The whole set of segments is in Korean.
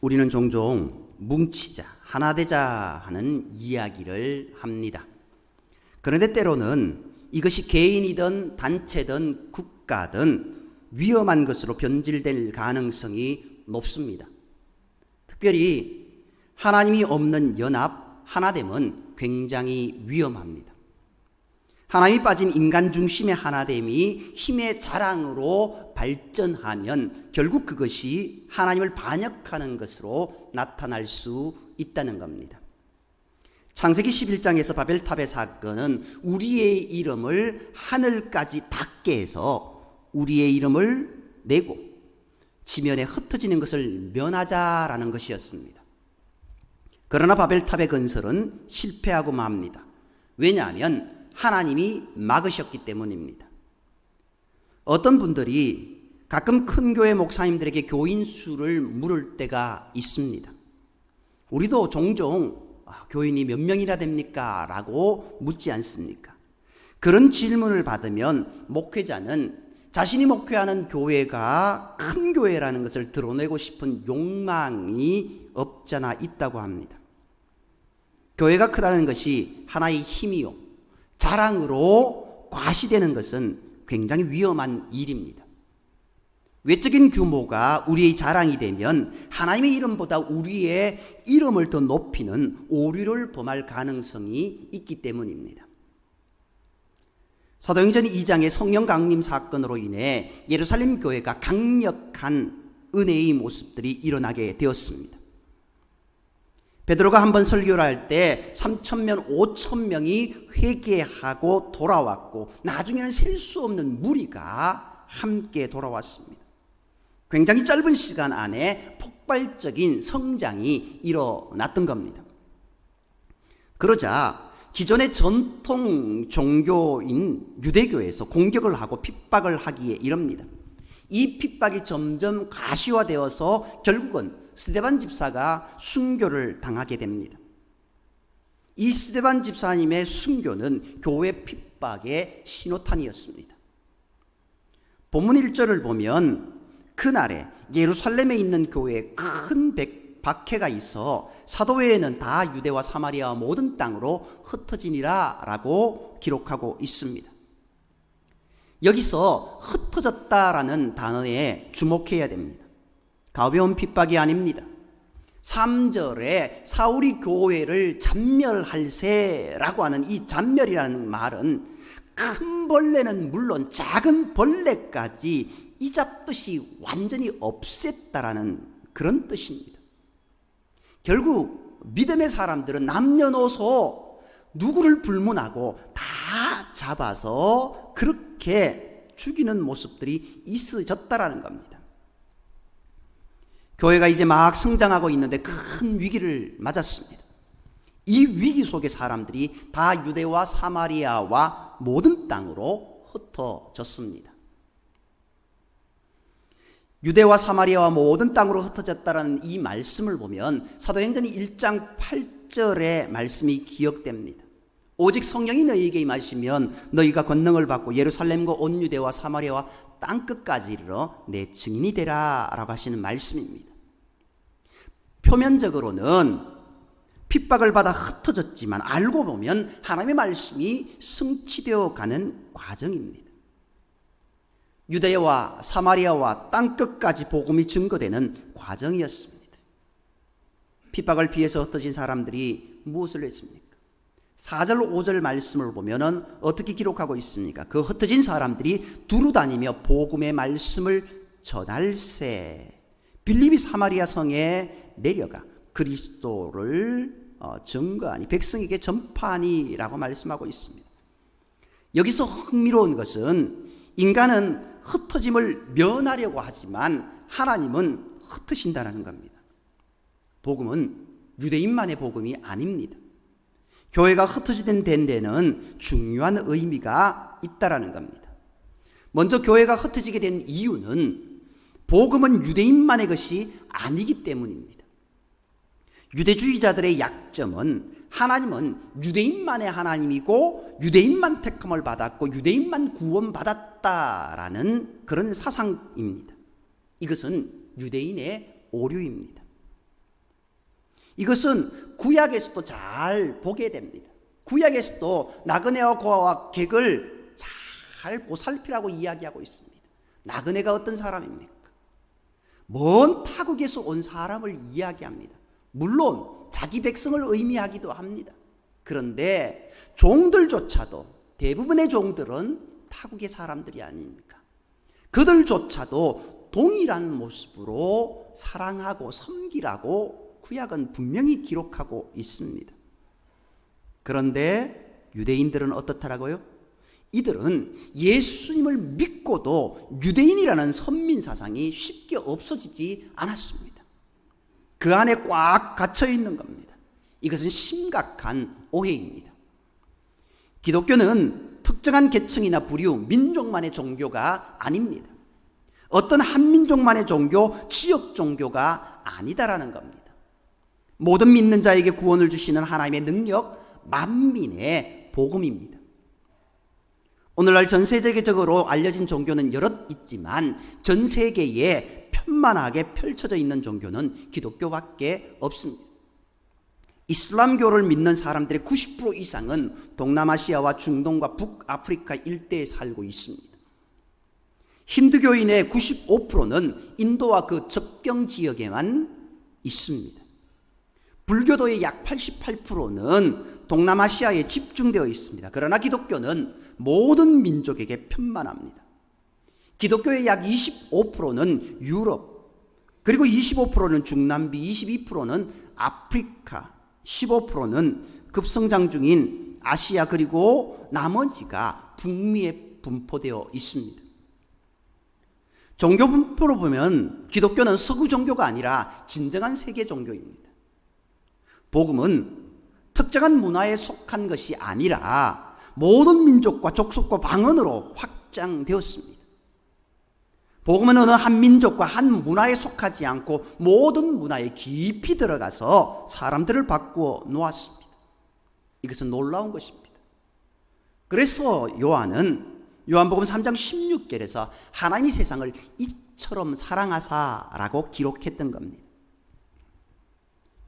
우리는 종종 뭉치자, 하나 되자 하는 이야기를 합니다. 그런데 때로는 이것이 개인이든 단체든 국가든 위험한 것으로 변질될 가능성이 높습니다. 특별히 하나님이 없는 연합, 하나됨은 굉장히 위험합니다. 하나님이 빠진 인간 중심의 하나됨이 힘의 자랑으로 발전하면 결국 그것이 하나님을 반역하는 것으로 나타날 수 있다는 겁니다. 창세기 11장에서 바벨탑의 사건은 우리의 이름을 하늘까지 닿게 해서 우리의 이름을 내고 지면에 흩어지는 것을 면하자라는 것이었습니다. 그러나 바벨탑의 건설은 실패하고 맙니다. 왜냐하면 하나님이 막으셨기 때문입니다. 어떤 분들이 가끔 큰 교회 목사님들에게 교인 수를 물을 때가 있습니다. 우리도 종종 교인이 몇 명이나 됩니까? 라고 묻지 않습니까? 그런 질문을 받으면 목회자는 자신이 목회하는 교회가 큰 교회라는 것을 드러내고 싶은 욕망이 없잖아 있다고 합니다. 교회가 크다는 것이 하나의 힘이요, 자랑으로 과시되는 것은 굉장히 위험한 일입니다. 외적인 규모가 우리의 자랑이 되면 하나님의 이름보다 우리의 이름을 더 높이는 오류를 범할 가능성이 있기 때문입니다. 사도행전 2장의 성령 강림 사건으로 인해 예루살렘 교회가 강력한 은혜의 모습들이 일어나게 되었습니다. 베드로가 한번 설교를 할 때 3,000명, 5,000명이 회개하고 돌아왔고 나중에는 셀 수 없는 무리가 함께 돌아왔습니다. 굉장히 짧은 시간 안에 폭발적인 성장이 일어났던 겁니다. 그러자 기존의 전통 종교인 유대교에서 공격을 하고 핍박을 하기에 이릅니다. 이 핍박이 점점 가시화되어서 결국은 스데반 집사가 순교를 당하게 됩니다. 이 스데반 집사님의 순교는 교회 핍박의 신호탄이었습니다. 본문 1절을 보면 그날에 예루살렘에 있는 교회에 큰 박해가 있어 사도회에는 다 유대와 사마리아 모든 땅으로 흩어지니라 라고 기록하고 있습니다. 여기서 흩어졌다라는 단어에 주목해야 됩니다. 가벼운 핍박이 아닙니다. 3절에 사울이 교회를 잔멸할세라고 하는 이 잔멸이라는 말은 큰 벌레는 물론 작은 벌레까지 이잡듯이 완전히 없앴다라는 그런 뜻입니다. 결국 믿음의 사람들은 남녀노소 누구를 불문하고 다 잡아서 그렇게 죽이는 모습들이 있어졌다라는 겁니다. 교회가 이제 막 성장하고 있는데 큰 위기를 맞았습니다. 이 위기 속에 사람들이 다 유대와 사마리아와 모든 땅으로 흩어졌습니다. 유대와 사마리아와 모든 땅으로 흩어졌다는 이 말씀을 보면 사도행전 1장 8절의 말씀이 기억됩니다. 오직 성령이 너희에게 임하시면 너희가 권능을 받고 예루살렘과 온 유대와 사마리아와 땅끝까지 이르러 내 증인이 되라 라고 하시는 말씀입니다. 표면적으로는 핍박을 받아 흩어졌지만 알고 보면 하나님의 말씀이 성취되어 가는 과정입니다. 유대와 사마리아와 땅끝까지 복음이 증거되는 과정이었습니다. 핍박을 피해서 흩어진 사람들이 무엇을 했습니까? 4절 5절 말씀을 보면 어떻게 기록하고 있습니까? 그 흩어진 사람들이 두루다니며 복음의 말씀을 전할세 빌립이 사마리아 성에 내려가 그리스도를 증거하니 백성에게 전파하니라고 말씀하고 있습니다. 여기서 흥미로운 것은 인간은 흩어짐을 면하려고 하지만 하나님은 흩으신다는 겁니다. 복음은 유대인만의 복음이 아닙니다. 교회가 흩어지는 데는 중요한 의미가 있다라는 겁니다. 먼저 교회가 흩어지게 된 이유는 복음은 유대인만의 것이 아니기 때문입니다. 유대주의자들의 약점은 하나님은 유대인만의 하나님이고 유대인만 택함을 받았고 유대인만 구원받았다라는 그런 사상입니다. 이것은 유대인의 오류입니다. 이것은 구약에서도 잘 보게 됩니다. 구약에서도 나그네와 고아와 객을 잘 보살피라고 이야기하고 있습니다. 나그네가 어떤 사람입니까? 먼 타국에서 온 사람을 이야기합니다. 물론 자기 백성을 의미하기도 합니다. 그런데 종들조차도, 대부분의 종들은 타국의 사람들이 아닙니까? 그들조차도 동일한 모습으로 사랑하고 섬기라고 구약은 분명히 기록하고 있습니다. 그런데 유대인들은 어떻더라고요? 이들은 예수님을 믿고도 유대인이라는 선민 사상이 쉽게 없어지지 않았습니다. 그 안에 꽉 갇혀 있는 겁니다. 이것은 심각한 오해입니다. 기독교는 특정한 계층이나 부류, 민족만의 종교가 아닙니다. 어떤 한 민족만의 종교, 지역 종교가 아니다라는 겁니다. 모든 믿는 자에게 구원을 주시는 하나님의 능력, 만민의 복음입니다. 오늘날 전 세계적으로 알려진 종교는 여럿 있지만 전 세계에 편만하게 펼쳐져 있는 종교는 기독교밖에 없습니다. 이슬람교를 믿는 사람들의 90% 이상은 동남아시아와 중동과 북아프리카 일대에 살고 있습니다. 힌두교인의 95%는 인도와 그 접경 지역에만 있습니다. 불교도의 약 88%는 동남아시아에 집중되어 있습니다. 그러나 기독교는 모든 민족에게 편만합니다. 기독교의 약 25%는 유럽, 그리고 25%는 중남미, 22%는 아프리카, 15%는 급성장 중인 아시아, 그리고 나머지가 북미에 분포되어 있습니다. 종교 분포로 보면 기독교는 서구 종교가 아니라 진정한 세계 종교입니다. 복음은 특정한 문화에 속한 것이 아니라 모든 민족과 족속과 방언으로 확장되었습니다. 복음은 어느 한 민족과 한 문화에 속하지 않고 모든 문화에 깊이 들어가서 사람들을 바꾸어 놓았습니다. 이것은 놀라운 것입니다. 그래서 요한복음 3장 16절에서 하나님이 세상을 이처럼 사랑하사라고 기록했던 겁니다.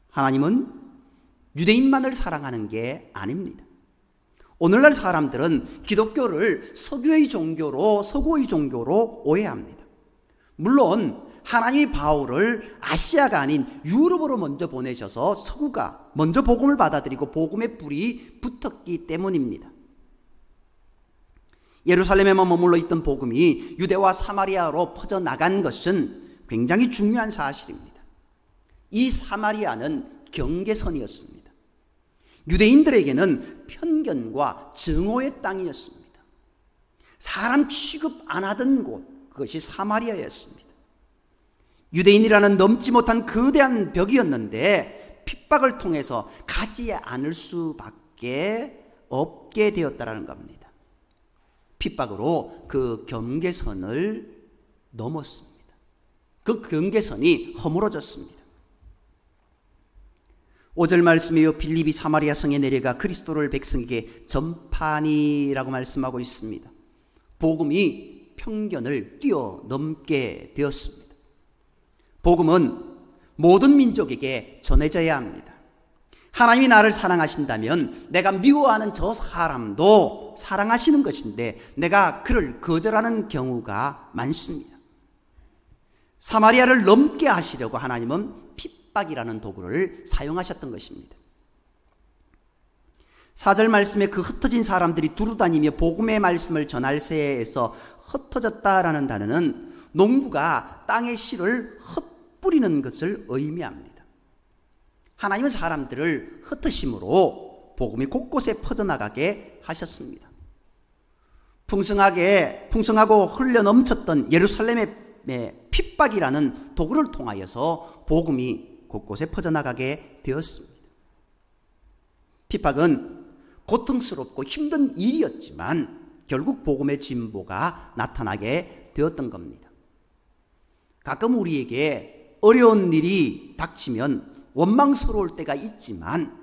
하나님은 유대인만을 사랑하는 게 아닙니다. 오늘날 사람들은 기독교를 서구의 종교로 오해합니다. 물론 하나님이 바울을 아시아가 아닌 유럽으로 먼저 보내셔서 서구가 먼저 복음을 받아들이고 복음의 불이 붙었기 때문입니다. 예루살렘에만 머물러 있던 복음이 유대와 사마리아로 퍼져나간 것은 굉장히 중요한 사실입니다. 이 사마리아는 경계선이었습니다. 유대인들에게는 편견과 증오의 땅이었습니다. 사람 취급 안 하던 곳, 그것이 사마리아였습니다. 유대인이라는 넘지 못한 거대한 벽이었는데 핍박을 통해서 가지 않을 수밖에 없게 되었다는 겁니다. 핍박으로 그 경계선을 넘었습니다. 그 경계선이 허물어졌습니다. 5절 말씀에요, 빌립이 사마리아 성에 내려가 그리스도를 백성에게 전파하니라고 말씀하고 있습니다. 복음이 편견을 뛰어넘게 되었습니다. 복음은 모든 민족에게 전해져야 합니다. 하나님이 나를 사랑하신다면 내가 미워하는 저 사람도 사랑하시는 것인데 내가 그를 거절하는 경우가 많습니다. 사마리아를 넘게 하시려고 하나님은 핍박이라는 도구를 사용하셨던 것입니다. 4절 말씀에 그 흩어진 사람들이 두루다니며 복음의 말씀을 전할 새에서 흩어졌다라는 단어는 농부가 땅의 씨를 흩뿌리는 것을 의미합니다. 하나님은 사람들을 흩으심으로 복음이 곳곳에 퍼져나가게 하셨습니다. 풍성하고 흘려 넘쳤던 예루살렘의 핍박이라는 도구를 통하여서 복음이 곳곳에 퍼져나가게 되었습니다. 핍박은 고통스럽고 힘든 일이었지만 결국 복음의 진보가 나타나게 되었던 겁니다. 가끔 우리에게 어려운 일이 닥치면 원망스러울 때가 있지만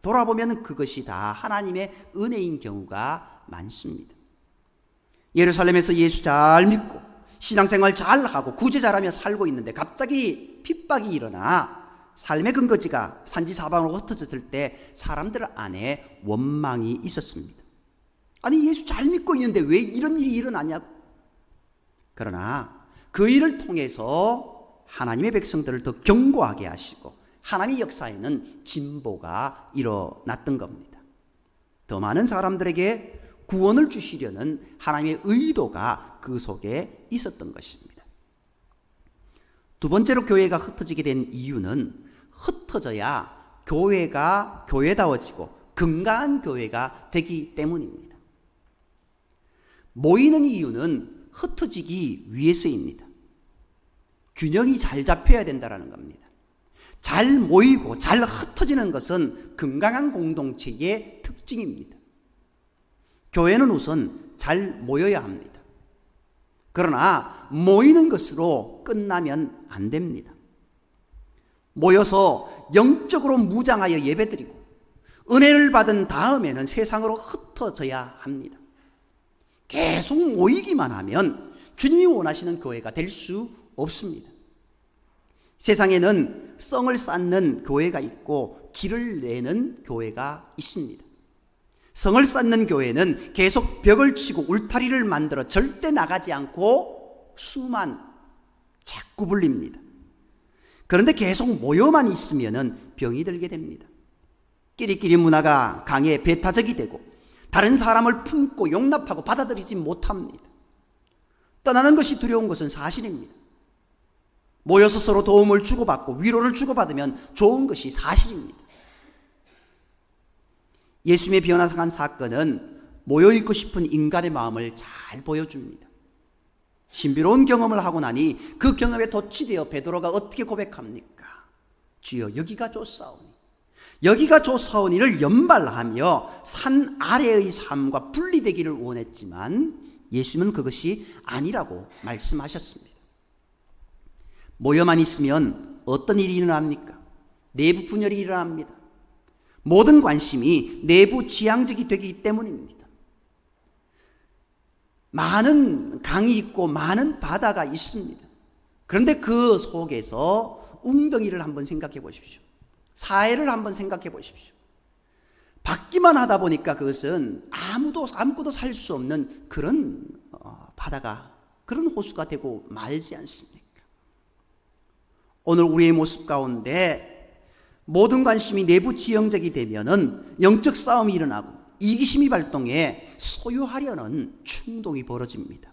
돌아보면 그것이 다 하나님의 은혜인 경우가 많습니다. 예루살렘에서 예수 잘 믿고 신앙생활 잘하고 구제 잘하며 살고 있는데 갑자기 핍박이 일어나 삶의 근거지가 산지사방으로 흩어졌을 때 사람들 안에 원망이 있었습니다. 아니, 예수 잘 믿고 있는데 왜 이런 일이 일어나냐고. 그러나 그 일을 통해서 하나님의 백성들을 더 견고하게 하시고 하나님의 역사에는 진보가 일어났던 겁니다. 더 많은 사람들에게 구원을 주시려는 하나님의 의도가 그 속에 있었던 것입니다. 두 번째로 교회가 흩어지게 된 이유는 흩어져야 교회가 교회다워지고 건강한 교회가 되기 때문입니다. 모이는 이유는 흩어지기 위해서입니다. 균형이 잘 잡혀야 된다는 겁니다. 잘 모이고 잘 흩어지는 것은 건강한 공동체의 특징입니다. 교회는 우선 잘 모여야 합니다. 그러나 모이는 것으로 끝나면 안 됩니다. 모여서 영적으로 무장하여 예배드리고 은혜를 받은 다음에는 세상으로 흩어져야 합니다. 계속 모이기만 하면 주님이 원하시는 교회가 될 수 없습니다. 세상에는 썽을 쌓는 교회가 있고 길을 내는 교회가 있습니다. 성을 쌓는 교회는 계속 벽을 치고 울타리를 만들어 절대 나가지 않고 수만 자꾸 불립니다. 그런데 계속 모여만 있으면 병이 들게 됩니다. 끼리끼리 문화가 강해 배타적이 되고 다른 사람을 품고 용납하고 받아들이지 못합니다. 떠나는 것이 두려운 것은 사실입니다. 모여서 서로 도움을 주고받고 위로를 주고받으면 좋은 것이 사실입니다. 예수님의 변화한 사건은 모여있고 싶은 인간의 마음을 잘 보여줍니다. 신비로운 경험을 하고 나니 그 경험에 도취되어 베드로가 어떻게 고백합니까? 주여, 여기가 좋사오니, 여기가 좋사오니를 연발하며 산 아래의 삶과 분리되기를 원했지만 예수님은 그것이 아니라고 말씀하셨습니다. 모여만 있으면 어떤 일이 일어납니까? 내부 분열이 일어납니다. 모든 관심이 내부 지향적이 되기 때문입니다. 많은 강이 있고 많은 바다가 있습니다. 그런데 그 속에서 웅덩이를 한번 생각해 보십시오. 사해를 한번 생각해 보십시오. 받기만 하다 보니까 그것은 아무도 살 수 없는 그런 바다가, 그런 호수가 되고 말지 않습니까? 오늘 우리의 모습 가운데 모든 관심이 내부 지형적이 되면은 영적 싸움이 일어나고 이기심이 발동해 소유하려는 충동이 벌어집니다.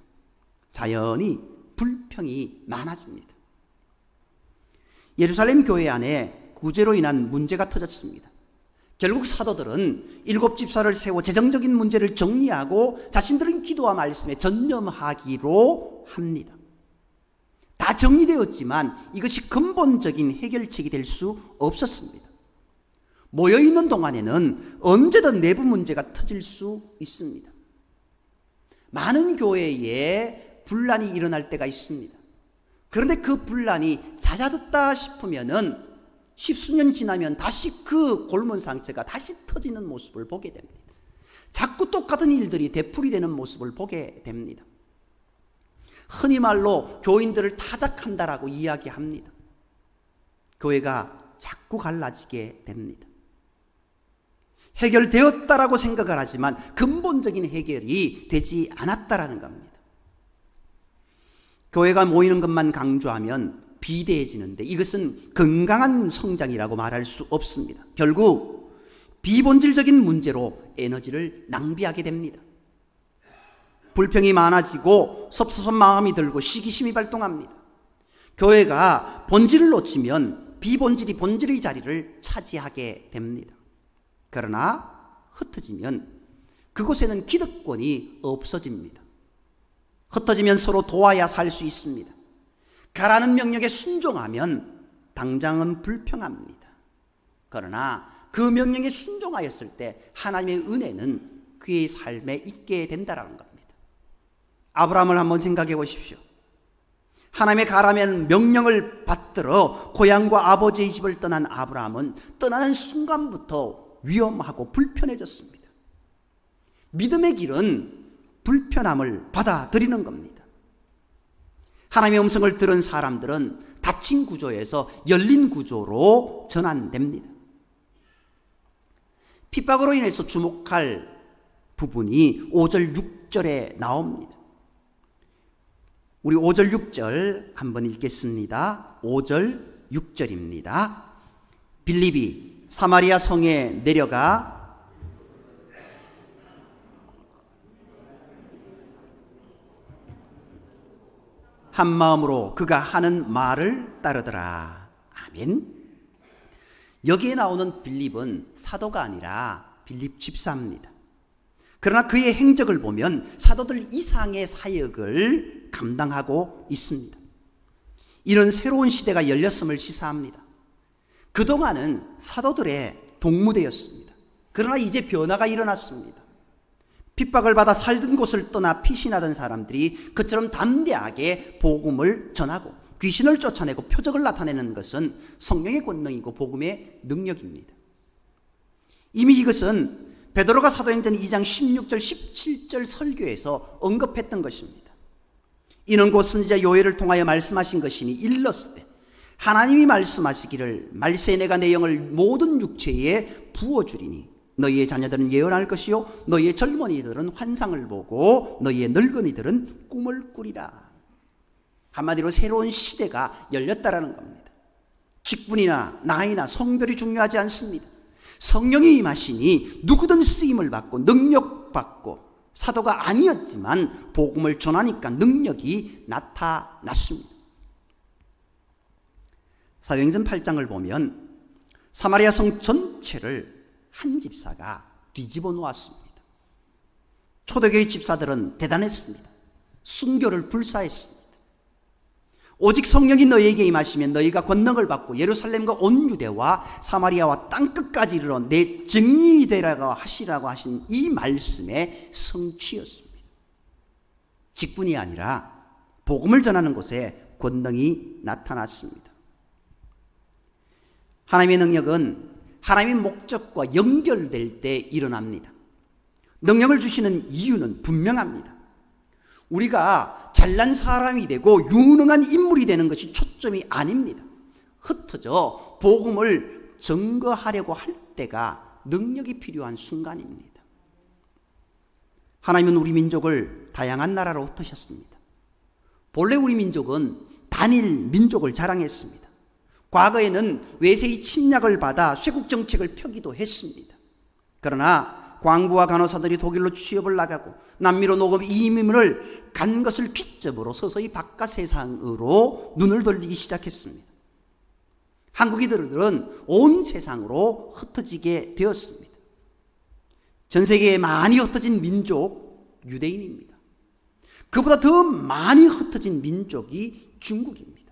자연히 불평이 많아집니다. 예루살렘 교회 안에 구제로 인한 문제가 터졌습니다. 결국 사도들은 7집사를 세워 재정적인 문제를 정리하고 자신들은 기도와 말씀에 전념하기로 합니다. 다 정리되었지만 이것이 근본적인 해결책이 될 수 없었습니다. 모여있는 동안에는 언제든 내부 문제가 터질 수 있습니다. 많은 교회에 분란이 일어날 때가 있습니다. 그런데 그 분란이 잦아졌다 싶으면은 십수년 지나면 다시 그 골문 상처가 다시 터지는 모습을 보게 됩니다. 자꾸 똑같은 일들이 되풀이되는 모습을 보게 됩니다. 흔히 말로 교인들을 타작한다라고 이야기합니다. 교회가 자꾸 갈라지게 됩니다. 해결되었다라고 생각을 하지만 근본적인 해결이 되지 않았다라는 겁니다. 교회가 모이는 것만 강조하면 비대해지는데 이것은 건강한 성장이라고 말할 수 없습니다. 결국 비본질적인 문제로 에너지를 낭비하게 됩니다. 불평이 많아지고 섭섭한 마음이 들고 시기심이 발동합니다. 교회가 본질을 놓치면 비본질이 본질의 자리를 차지하게 됩니다. 그러나 흩어지면 그곳에는 기득권이 없어집니다. 흩어지면 서로 도와야 살 수 있습니다. 가라는 명령에 순종하면 당장은 불평합니다. 그러나 그 명령에 순종하였을 때 하나님의 은혜는 그의 삶에 있게 된다는 겁니다. 아브라함을 한번 생각해 보십시오. 하나님의 가라면 명령을 받들어 고향과 아버지의 집을 떠난 아브라함은 떠나는 순간부터 위험하고 불편해졌습니다. 믿음의 길은 불편함을 받아들이는 겁니다. 하나님의 음성을 들은 사람들은 닫힌 구조에서 열린 구조로 전환됩니다. 핍박으로 인해서 주목할 부분이 5절 6절에 나옵니다. 우리 5절 6절 한번 읽겠습니다. 5절 6절입니다. 빌립이 사마리아 성에 내려가 한 마음으로 그가 하는 말을 따르더라. 아멘. 여기에 나오는 빌립은 사도가 아니라 빌립 집사입니다. 그러나 그의 행적을 보면 사도들 이상의 사역을 감당하고 있습니다. 이런 새로운 시대가 열렸음을 시사합니다. 그동안은 사도들의 동무대였습니다. 그러나 이제 변화가 일어났습니다. 핍박을 받아 살던 곳을 떠나 피신하던 사람들이 그처럼 담대하게 복음을 전하고 귀신을 쫓아내고 표적을 나타내는 것은 성령의 권능이고 복음의 능력입니다. 이미 이것은 베드로가 사도행전 2장 16절 17절 설교에서 언급했던 것입니다. 이는 곧 선지자 요엘을 통하여 말씀하신 것이니 일렀으되 하나님이 말씀하시기를 말세 내가 내 영을 모든 육체에 부어주리니 너희의 자녀들은 예언할 것이요 너희의 젊은이들은 환상을 보고 너희의 늙은이들은 꿈을 꾸리라. 한마디로 새로운 시대가 열렸다라는 겁니다. 직분이나 나이나 성별이 중요하지 않습니다. 성령이 임하시니 누구든 쓰임을 받고 능력받고 사도가 아니었지만 복음을 전하니까 능력이 나타났습니다. 사도행전 8장을 보면 사마리아 성 전체를 한 집사가 뒤집어 놓았습니다. 초대교회 집사들은 대단했습니다. 순교를 불사했습니다. 오직 성령이 너희에게 임하시면 너희가 권능을 받고 예루살렘과 온 유대와 사마리아와 땅끝까지 이르러 내 증인이 되라고 하시라고 하신 이 말씀의 성취였습니다. 직분이 아니라 복음을 전하는 곳에 권능이 나타났습니다. 하나님의 능력은 하나님의 목적과 연결될 때 일어납니다. 능력을 주시는 이유는 분명합니다. 우리가 잘난 사람이 되고 유능한 인물이 되는 것이 초점이 아닙니다. 흩어져 복음을 증거하려고 할 때가 능력이 필요한 순간입니다. 하나님은 우리 민족을 다양한 나라로 흩으셨습니다. 본래 우리 민족은 단일 민족을 자랑했습니다. 과거에는 외세의 침략을 받아 쇄국 정책을 펴기도 했습니다. 그러나 광부와 간호사들이 독일로 취업을 나가고 남미로 녹음 이민을 간 것을 기점으로 서서히 바깥 세상으로 눈을 돌리기 시작했습니다. 한국인들은 온 세상으로 흩어지게 되었습니다. 전 세계에 많이 흩어진 민족 유대인입니다. 그보다 더 많이 흩어진 민족이 중국입니다.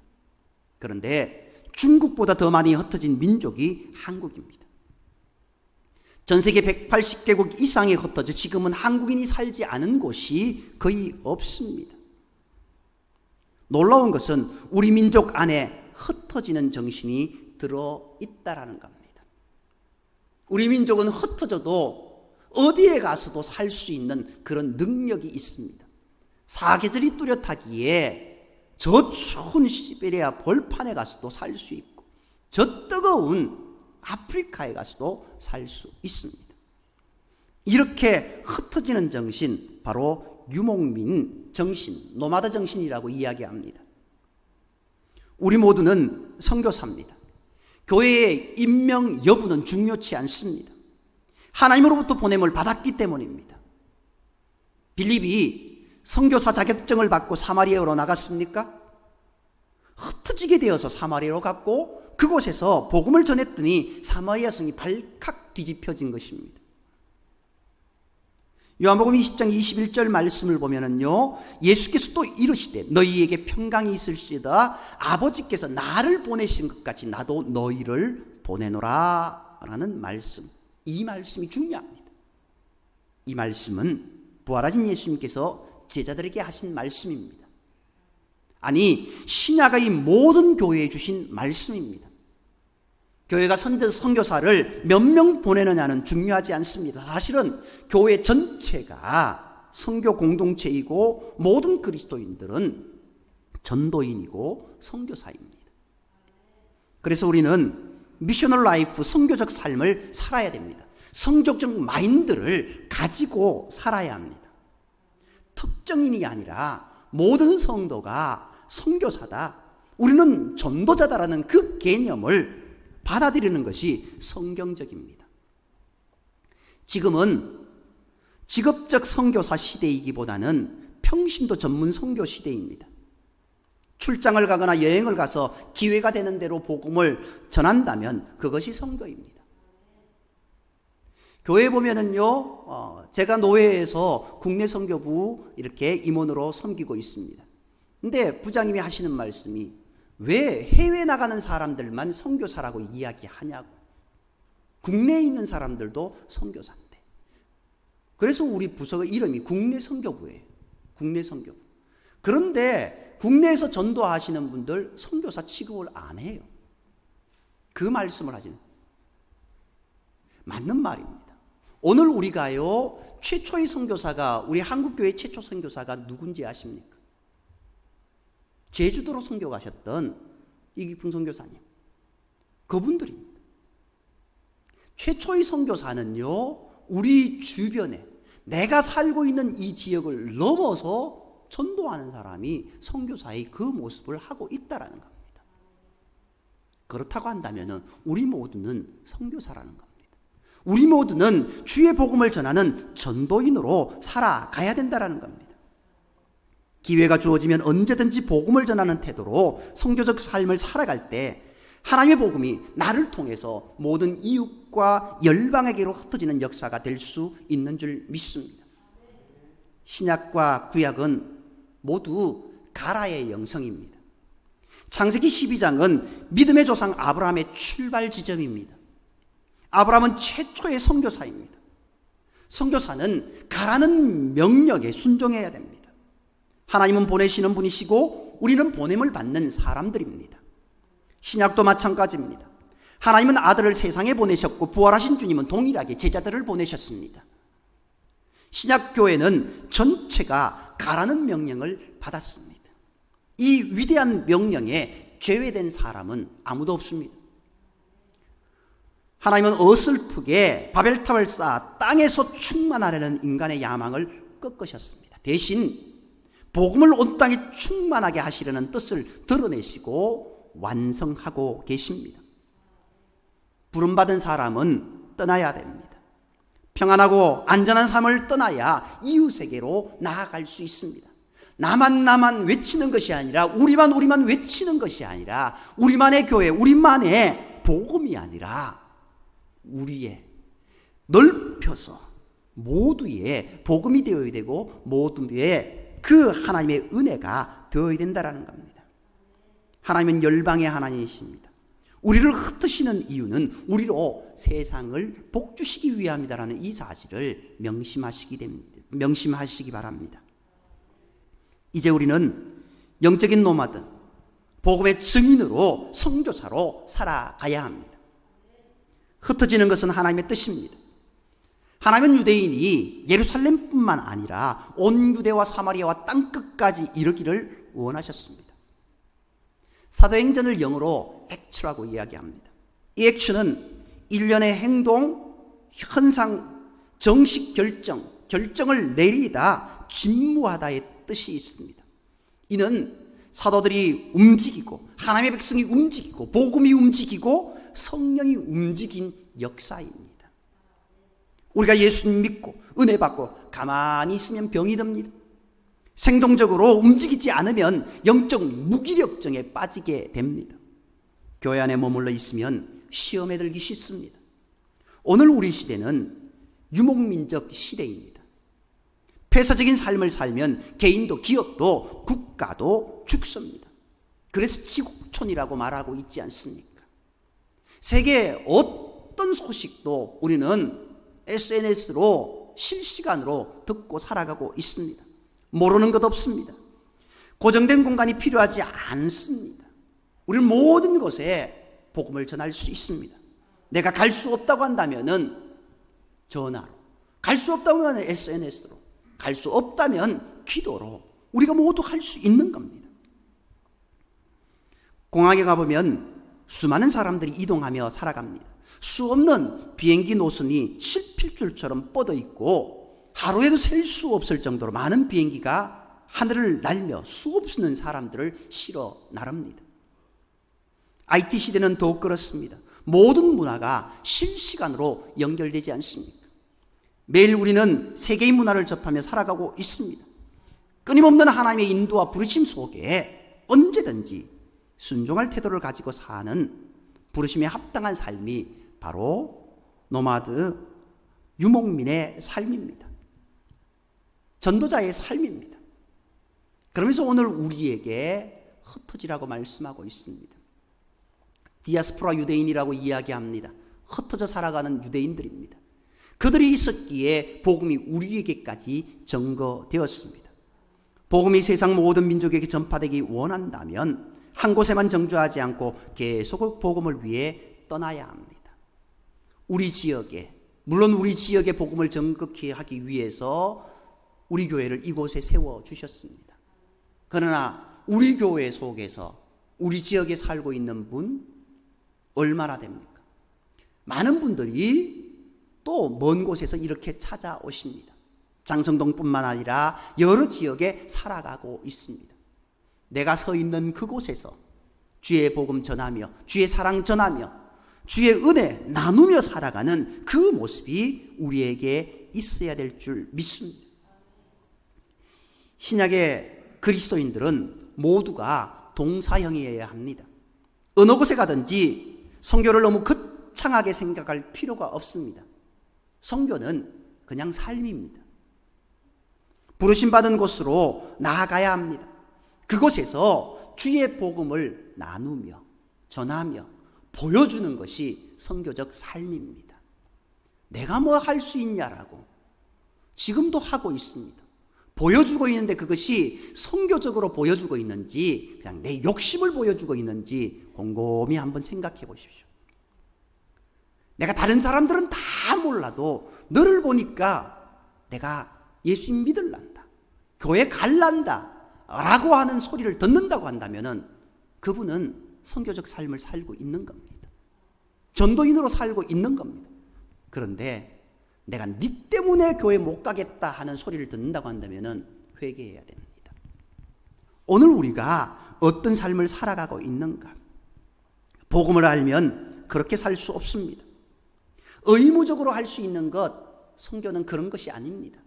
그런데 중국보다 더 많이 흩어진 민족이 한국입니다. 전 세계 180개국 이상에 흩어져 지금은 한국인이 살지 않은 곳이 거의 없습니다. 놀라운 것은 우리 민족 안에 흩어지는 정신이 들어있다라는 겁니다. 우리 민족은 흩어져도 어디에 가서도 살 수 있는 그런 능력이 있습니다. 사계절이 뚜렷하기에 저 추운 시베리아 벌판에 가서도 살 수 있고 저 뜨거운 아프리카에 가서도 살 수 있습니다. 이렇게 흩어지는 정신, 바로 유목민 정신, 노마드 정신이라고 이야기합니다. 우리 모두는 선교사입니다. 교회의 임명 여부는 중요치 않습니다. 하나님으로부터 보냄을 받았기 때문입니다. 빌립이 선교사 자격증을 받고 사마리아로 나갔습니까? 흩어지게 되어서 사마리아로 갔고 그곳에서 복음을 전했더니 사마리아 성이 발칵 뒤집혀진 것입니다. 요한복음 20장 21절 말씀을 보면은요, 예수께서 또 이르시되 너희에게 평강이 있을지어다 아버지께서 나를 보내신 것 같이 나도 너희를 보내노라 라는 말씀, 이 말씀이 중요합니다. 이 말씀은 부활하신 예수님께서 제자들에게 하신 말씀입니다. 아니, 신약의 모든 교회에 주신 말씀입니다. 교회가 선교사를 몇 명 보내느냐는 중요하지 않습니다. 사실은 교회 전체가 선교 공동체이고 모든 그리스도인들은 전도인이고 선교사입니다. 그래서 우리는 미셔널 라이프, 선교적 삶을 살아야 됩니다. 성교적 마인드를 가지고 살아야 합니다. 특정인이 아니라 모든 성도가 선교사다, 우리는 전도자다라는 그 개념을 받아들이는 것이 성경적입니다. 지금은 직업적 선교사 시대이기보다는 평신도 전문 선교 시대입니다. 출장을 가거나 여행을 가서 기회가 되는 대로 복음을 전한다면 그것이 선교입니다. 교회에 보면은요, 제가 노회에서 국내 선교부 이렇게 임원으로 섬기고 있습니다. 근데 부장님이 하시는 말씀이, 왜 해외 나가는 사람들만 선교사라고 이야기하냐고. 국내에 있는 사람들도 선교사인데. 그래서 우리 부서의 이름이 국내 선교부예요. 국내 선교부. 그런데 국내에서 전도하시는 분들 선교사 취급을 안 해요. 그 말씀을 하시는, 맞는 말입니다. 오늘 우리가요, 최초의 선교사가, 우리 한국교회 최초 선교사가 누군지 아십니까? 제주도로 선교 가셨던 이기풍 선교사님, 그분들입니다. 최초의 선교사는요, 우리 주변에 내가 살고 있는 이 지역을 넘어서 전도하는 사람이 선교사의 그 모습을 하고 있다라는 겁니다. 그렇다고 한다면 우리 모두는 선교사라는 겁니다. 우리 모두는 주의 복음을 전하는 전도인으로 살아가야 된다라는 겁니다. 기회가 주어지면 언제든지 복음을 전하는 태도로 선교적 삶을 살아갈 때 하나님의 복음이 나를 통해서 모든 이웃과 열방에게로 흩어지는 역사가 될 수 있는 줄 믿습니다. 신약과 구약은 모두 가라의 영성입니다. 창세기 12장은 믿음의 조상 아브라함의 출발 지점입니다. 아브라함은 최초의 선교사입니다. 선교사는 가라는 명령에 순종해야 됩니다. 하나님은 보내시는 분이시고 우리는 보냄을 받는 사람들입니다. 신약도 마찬가지입니다. 하나님은 아들을 세상에 보내셨고 부활하신 주님은 동일하게 제자들을 보내셨습니다. 신약교회는 전체가 가라는 명령을 받았습니다. 이 위대한 명령에 제외된 사람은 아무도 없습니다. 하나님은 어설프게 바벨탑을 쌓아 땅에서 충만하려는 인간의 야망을 꺾으셨습니다. 대신 복음을 온 땅에 충만하게 하시려는 뜻을 드러내시고 완성하고 계십니다. 부름받은 사람은 떠나야 됩니다. 평안하고 안전한 삶을 떠나야 이웃에게로 나아갈 수 있습니다. 나만 외치는 것이 아니라, 우리만 외치는 것이 아니라, 우리만의 교회, 우리만의 복음이 아니라 우리의 넓혀서 모두의 복음이 되어야 되고 모두의 그 하나님의 은혜가 되어야 된다는 겁니다. 하나님은 열방의 하나님이십니다. 우리를 흩으시는 이유는 우리로 세상을 복주시기 위함이다라는 이 사실을 명심하시기 바랍니다. 이제 우리는 영적인 노마드, 복음의 증인으로, 선교사로 살아가야 합니다. 흩어지는 것은 하나님의 뜻입니다. 하나님은 유대인이 예루살렘뿐만 아니라 온 유대와 사마리아와 땅끝까지 이르기를 원하셨습니다. 사도행전을 영어로 액츄라고 이야기합니다. 이 액츄는 일련의 행동, 현상, 정식 결정을 내리다, 진무하다의 뜻이 있습니다. 이는 사도들이 움직이고 하나님의 백성이 움직이고 복음이 움직이고 성령이 움직인 역사입니다. 우리가 예수님 믿고 은혜 받고 가만히 있으면 병이 듭니다. 생동적으로 움직이지 않으면 영적 무기력증에 빠지게 됩니다. 교회 안에 머물러 있으면 시험에 들기 쉽습니다. 오늘 우리 시대는 유목민족 시대입니다. 폐쇄적인 삶을 살면 개인도 기업도 국가도 죽습니다. 그래서 지구촌이라고 말하고 있지 않습니까? 세계 어떤 소식도 우리는 SNS로 실시간으로 듣고 살아가고 있습니다. 모르는 것 없습니다. 고정된 공간이 필요하지 않습니다. 우리는 모든 곳에 복음을 전할 수 있습니다. 내가 갈 수 없다고 한다면 전화로, 갈 수 없다고 하면 SNS로, 갈 수 없다면 기도로 우리가 모두 할 수 있는 겁니다. 공항에 가보면 수많은 사람들이 이동하며 살아갑니다. 수 없는 비행기 노선이 실필줄처럼 뻗어 있고 하루에도 셀 수 없을 정도로 많은 비행기가 하늘을 날며 수 없는 사람들을 실어 나릅니다. IT 시대는 더욱 그렇습니다. 모든 문화가 실시간으로 연결되지 않습니까? 매일 우리는 세계의 문화를 접하며 살아가고 있습니다. 끊임없는 하나님의 인도와 부르심 속에 언제든지 순종할 태도를 가지고 사는 부르심에 합당한 삶이 바로 노마드 유목민의 삶입니다. 전도자의 삶입니다. 그러면서 오늘 우리에게 흩어지라고 말씀하고 있습니다. 디아스포라 유대인이라고 이야기합니다. 흩어져 살아가는 유대인들입니다. 그들이 있었기에 복음이 우리에게까지 전거되었습니다. 복음이 세상 모든 민족에게 전파되기 원한다면 한 곳에만 정주하지 않고 계속 복음을 위해 떠나야 합니다. 우리 지역에, 물론 우리 지역의 복음을 전극히 하기 위해서 우리 교회를 이곳에 세워주셨습니다. 그러나 우리 교회 속에서 우리 지역에 살고 있는 분 얼마나 됩니까? 많은 분들이 또 먼 곳에서 이렇게 찾아오십니다. 장성동뿐만 아니라 여러 지역에 살아가고 있습니다. 내가 서 있는 그곳에서 주의 복음 전하며 주의 사랑 전하며 주의 은혜 나누며 살아가는 그 모습이 우리에게 있어야 될 줄 믿습니다. 신약의 그리스도인들은 모두가 동사형이어야 합니다. 어느 곳에 가든지 선교를 너무 거창하게 생각할 필요가 없습니다. 선교는 그냥 삶입니다. 부르심받은 곳으로 나아가야 합니다. 그곳에서 주의 복음을 나누며 전하며 보여주는 것이 선교적 삶입니다. 내가 뭐 할 수 있냐라고 지금도 하고 있습니다. 보여주고 있는데 그것이 선교적으로 보여주고 있는지 그냥 내 욕심을 보여주고 있는지 곰곰이 한번 생각해 보십시오. 내가 다른 사람들은 다 몰라도 너를 보니까 내가 예수님 믿을란다, 교회 갈란다 라고 하는 소리를 듣는다고 한다면 그분은 선교적 삶을 살고 있는 겁니다. 전도인으로 살고 있는 겁니다. 그런데 내가 네 때문에 교회 못 가겠다 하는 소리를 듣는다고 한다면 회개해야 됩니다. 오늘 우리가 어떤 삶을 살아가고 있는가? 복음을 알면 그렇게 살 수 없습니다. 의무적으로 할 수 있는 것, 선교는 그런 것이 아닙니다.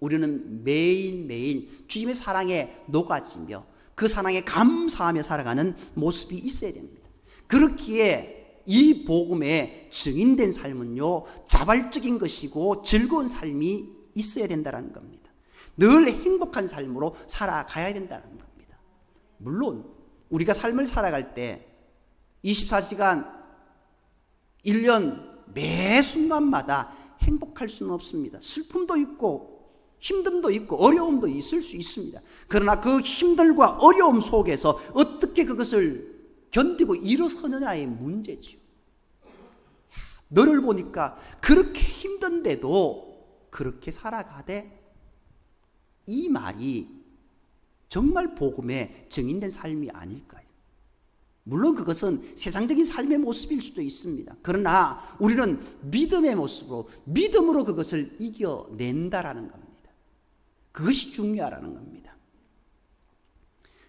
우리는 매일매일 주님의 사랑에 녹아지며 그 사랑에 감사하며 살아가는 모습이 있어야 됩니다. 그렇기에 이 복음에 증인된 삶은요, 자발적인 것이고 즐거운 삶이 있어야 된다는 겁니다. 늘 행복한 삶으로 살아가야 된다는 겁니다. 물론 우리가 삶을 살아갈 때 24시간 1년 매 순간마다 행복할 수는 없습니다. 슬픔도 있고 힘듦도 있고 어려움도 있을 수 있습니다. 그러나 그 힘들과 어려움 속에서 어떻게 그것을 견디고 일어서느냐의 문제죠. 너를 보니까 그렇게 힘든데도 그렇게 살아가되, 이 말이 정말 복음에 증인된 삶이 아닐까요? 물론 그것은 세상적인 삶의 모습일 수도 있습니다. 그러나 우리는 믿음의 모습으로, 믿음으로 그것을 이겨낸다라는 겁니다. 그것이 중요하다는 겁니다.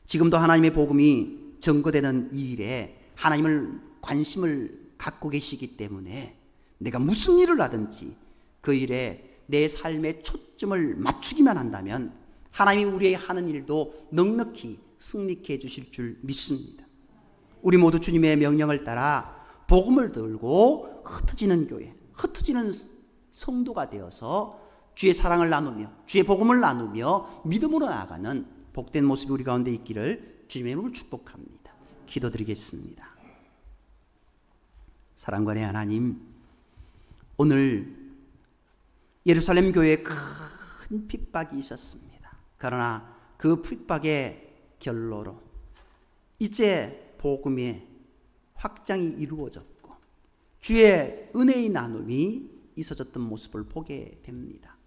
지금도 하나님의 복음이 전거되는 이 일에 하나님을 관심을 갖고 계시기 때문에 내가 무슨 일을 하든지 그 일에 내 삶의 초점을 맞추기만 한다면 하나님이 우리의 하는 일도 넉넉히 승리케 해주실 줄 믿습니다. 우리 모두 주님의 명령을 따라 복음을 들고 흩어지는 교회, 흩어지는 성도가 되어서 주의 사랑을 나누며 주의 복음을 나누며 믿음으로 나아가는 복된 모습이 우리 가운데 있기를 주님의 이름으로 축복합니다. 기도드리겠습니다. 사랑관의 하나님, 오늘 예루살렘 교회에 큰 핍박이 있었습니다. 그러나 그 핍박의 결로로 이제 복음의 확장이 이루어졌고 주의 은혜의 나눔이 있어졌던 모습을 보게 됩니다.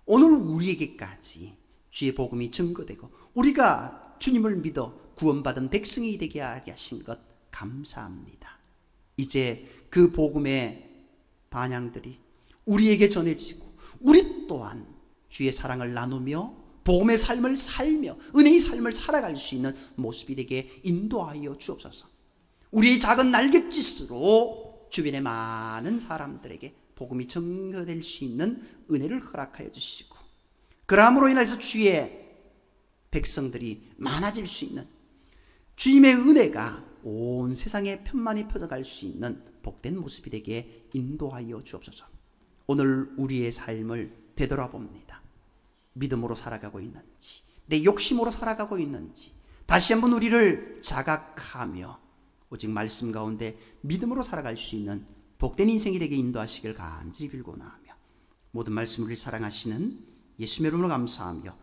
오늘 우리에게까지 주의 복음이 증거되고 우리가 주님을 믿어 구원받은 백성이 되게 하게 하신 것, 감사합니다. 이제 그 복음의 반향들이 우리에게 전해지고 우리 또한 주의 사랑을 나누며 복음의 삶을 살며 은혜의 삶을 살아갈 수 있는 모습이 되게 인도하여 주옵소서. 우리의 작은 날갯짓으로 주변의 많은 사람들에게 복음이 전가될 수 있는 은혜를 허락하여 주시고, 그러함으로 인해서 주의 백성들이 많아질 수 있는, 주님의 은혜가 온 세상에 편만히 퍼져갈 수 있는 복된 모습이 되게 인도하여 주옵소서. 오늘 우리의 삶을 되돌아봅니다. 믿음으로 살아가고 있는지, 내 욕심으로 살아가고 있는지 다시 한번 우리를 자각하며 오직 말씀 가운데 믿음으로 살아갈 수 있는 복된 인생이 되게 인도하시길 간절히 빌고나하며, 모든 말씀 우리를 사랑하시는 예수님의 이름으로 감사하며